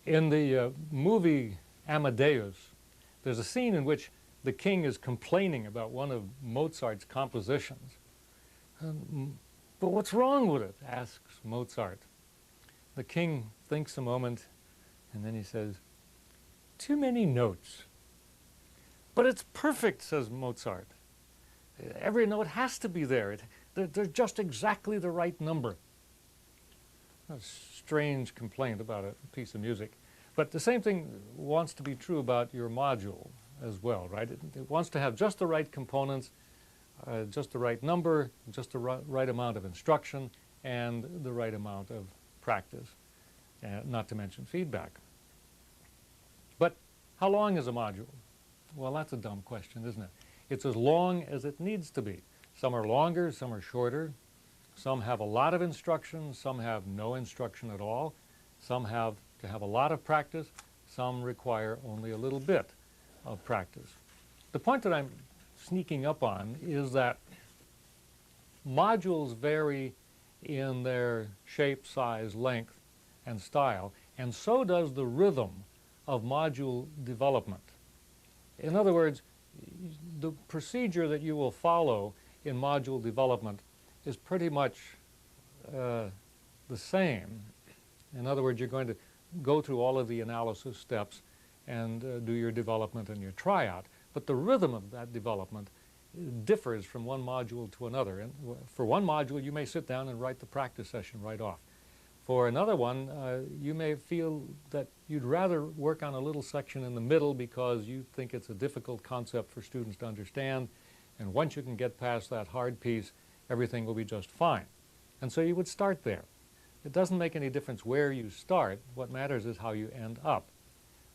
In the movie Amadeus, there's a scene in which the king is complaining about one of Mozart's compositions. But what's wrong with it? Asks Mozart. The king thinks a moment, and then he says, too many notes. But it's perfect, says Mozart. Every note has to be there. They're just exactly the right number. A strange complaint about a piece of music. But the same thing wants to be true about your module as well, right? It wants to have just the right components, just the right number, just the right amount of instruction, and the right amount of practice, not to mention feedback. But how long is a module? Well, that's a dumb question, isn't it? It's as long as it needs to be. Some are longer, some are shorter. Some have a lot of instruction, some have no instruction at all. Some have to have a lot of practice. Some require only a little bit of practice. The point that I'm sneaking up on is that modules vary in their shape, size, length, and style, and so does the rhythm of module development. In other words, the procedure that you will follow in module development is pretty much the same. In other words, you're going to go through all of the analysis steps and do your development and your tryout. But the rhythm of that development differs from one module to another. And for one module, you may sit down and write the practice session right off. For another one, you may feel that you'd rather work on a little section in the middle because you think it's a difficult concept for students to understand. And once you can get past that hard piece, everything will be just fine. And so you would start there. It doesn't make any difference where you start. What matters is how you end up.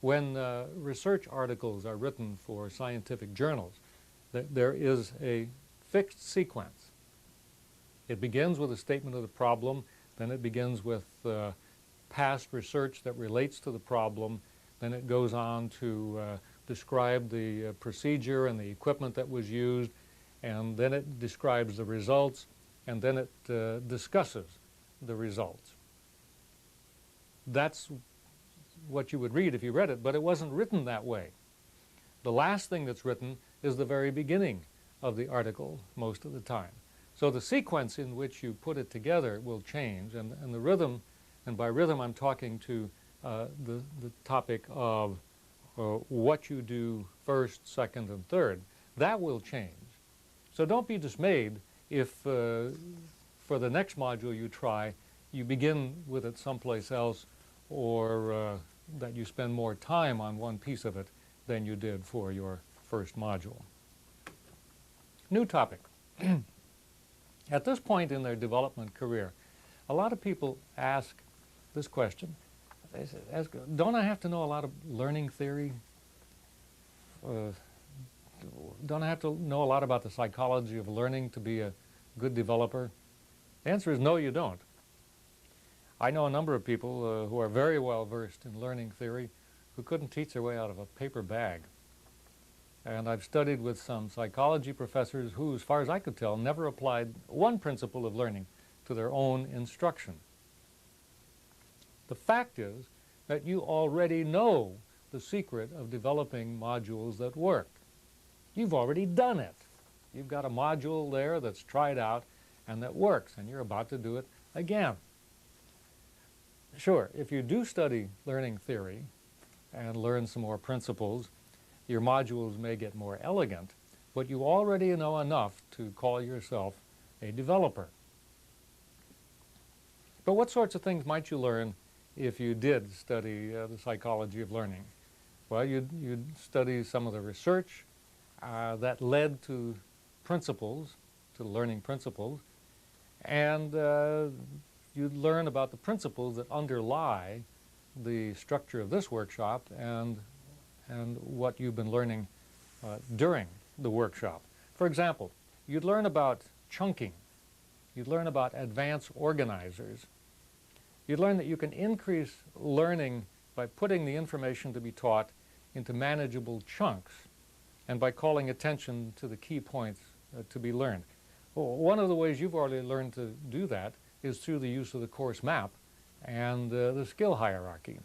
When research articles are written for scientific journals, there is a fixed sequence. It begins with a statement of the problem, then it begins with past research that relates to the problem, then it goes on to describe the procedure and the equipment that was used, and then it describes the results, and then it discusses the results. That's what you would read if you read it, but it wasn't written that way. The last thing that's written is the very beginning of the article most of the time. So the sequence in which you put it together will change, and the rhythm, and by rhythm I'm talking to the topic of what you do first, second, and third, that will change. So don't be dismayed if for the next module you try, you begin with it someplace else, or that you spend more time on one piece of it than you did for your first module. New topic. At this point in their development career, a lot of people ask this question. They say, don't I have to know a lot of learning theory? Don't I have to know a lot about the psychology of learning to be a good developer? The answer is no, you don't. I know a number of people who are very well versed in learning theory who couldn't teach their way out of a paper bag. And I've studied with some psychology professors who, as far as I could tell, never applied one principle of learning to their own instruction. The fact is that you already know the secret of developing modules that work. You've already done it. You've got a module there that's tried out and that works, and you're about to do it again. Sure, if you do study learning theory and learn some more principles, your modules may get more elegant, but you already know enough to call yourself a developer. But what sorts of things might you learn if you did study the psychology of learning? Well, you'd study some of the research that led to principles, to learning principles, and you'd learn about the principles that underlie the structure of this workshop and what you've been learning during the workshop. For example, you'd learn about chunking. You'd learn about advanced organizers. You'd learn that you can increase learning by putting the information to be taught into manageable chunks and by calling attention to the key points to be learned. Well, one of the ways you've already learned to do that is through the use of the course map and the skill hierarchy.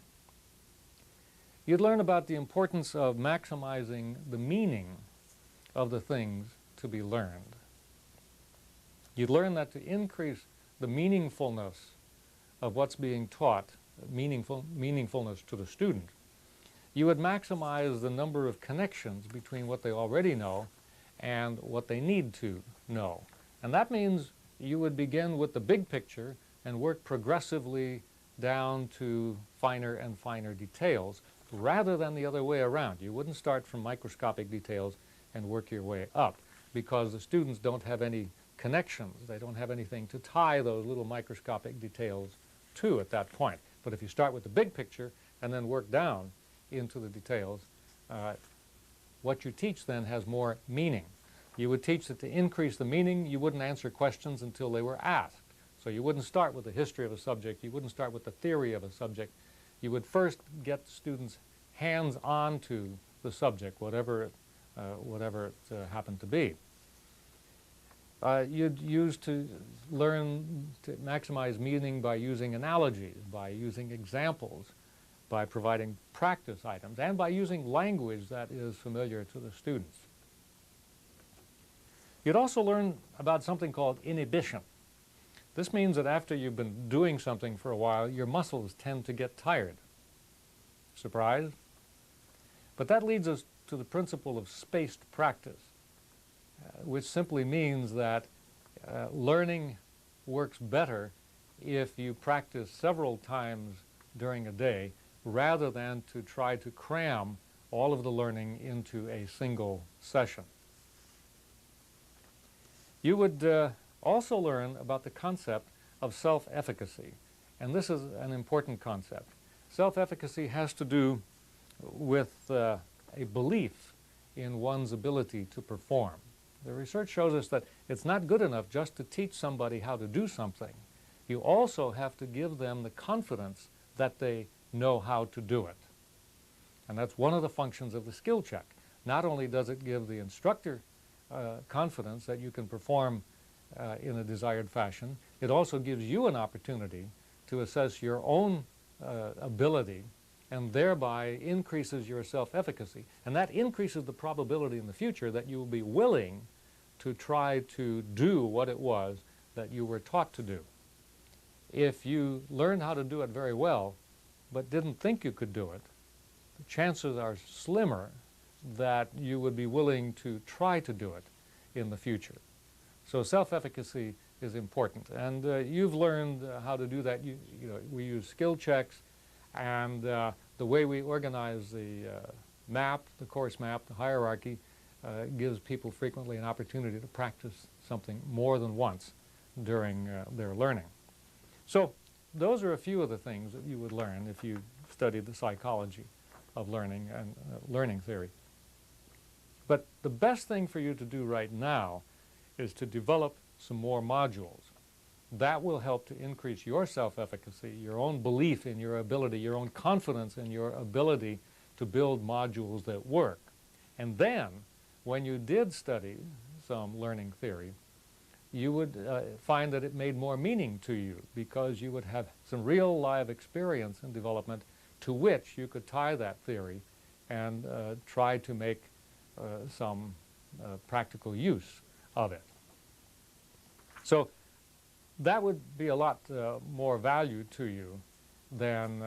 You'd learn about the importance of maximizing the meaning of the things to be learned. You'd learn that to increase the meaningfulness of what's being taught, meaningfulness to the student, you would maximize the number of connections between what they already know and what they need to know. And that means you would begin with the big picture and work progressively down to finer and finer details, rather than the other way around. You wouldn't start from microscopic details and work your way up, because the students don't have any connections. They don't have anything to tie those little microscopic details to at that point. But if you start with the big picture and then work down into the details, what you teach then has more meaning. You would teach that to increase the meaning, you wouldn't answer questions until they were asked. So you wouldn't start with the history of a subject, you wouldn't start with the theory of a subject. You would first get students hands on to the subject, whatever it happened to be. You'd use to learn to maximize meaning by using analogies, by using examples, by providing practice items, and by using language that is familiar to the students. You'd also learn about something called inhibition. This means that after you've been doing something for a while, your muscles tend to get tired. Surprise? But that leads us to the principle of spaced practice, which simply means that learning works better if you practice several times during a day rather than to try to cram all of the learning into a single session. You would also learn about the concept of self-efficacy, and this is an important concept. Self-efficacy has to do with a belief in one's ability to perform. The research shows us that it's not good enough just to teach somebody how to do something. You also have to give them the confidence that they know how to do it. And that's one of the functions of the skill check. Not only does it give the instructor confidence that you can perform in a desired fashion, it also gives you an opportunity to assess your own ability, and thereby increases your self-efficacy. And that increases the probability in the future that you will be willing to try to do what it was that you were taught to do. If you learned how to do it very well, but didn't think you could do it, the chances are slimmer that you would be willing to try to do it in the future. So self-efficacy is important. And you've learned how to do that. You know, we use skill checks, and the way we organize the map, the course map, the hierarchy, gives people frequently an opportunity to practice something more than once during their learning. So those are a few of the things that you would learn if you studied the psychology of learning and learning theory. But the best thing for you to do right now is to develop some more modules. That will help to increase your self-efficacy, your own belief in your ability, your own confidence in your ability to build modules that work. And then, when you did study some learning theory, you would find that it made more meaning to you, because you would have some real live experience in development to which you could tie that theory and try to make some practical use of it. So that would be a lot more value to you than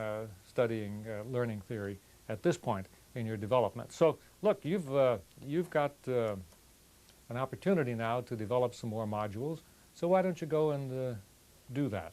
studying learning theory at this point in your development. So look, you've got an opportunity now to develop some more modules, so why don't you go and do that?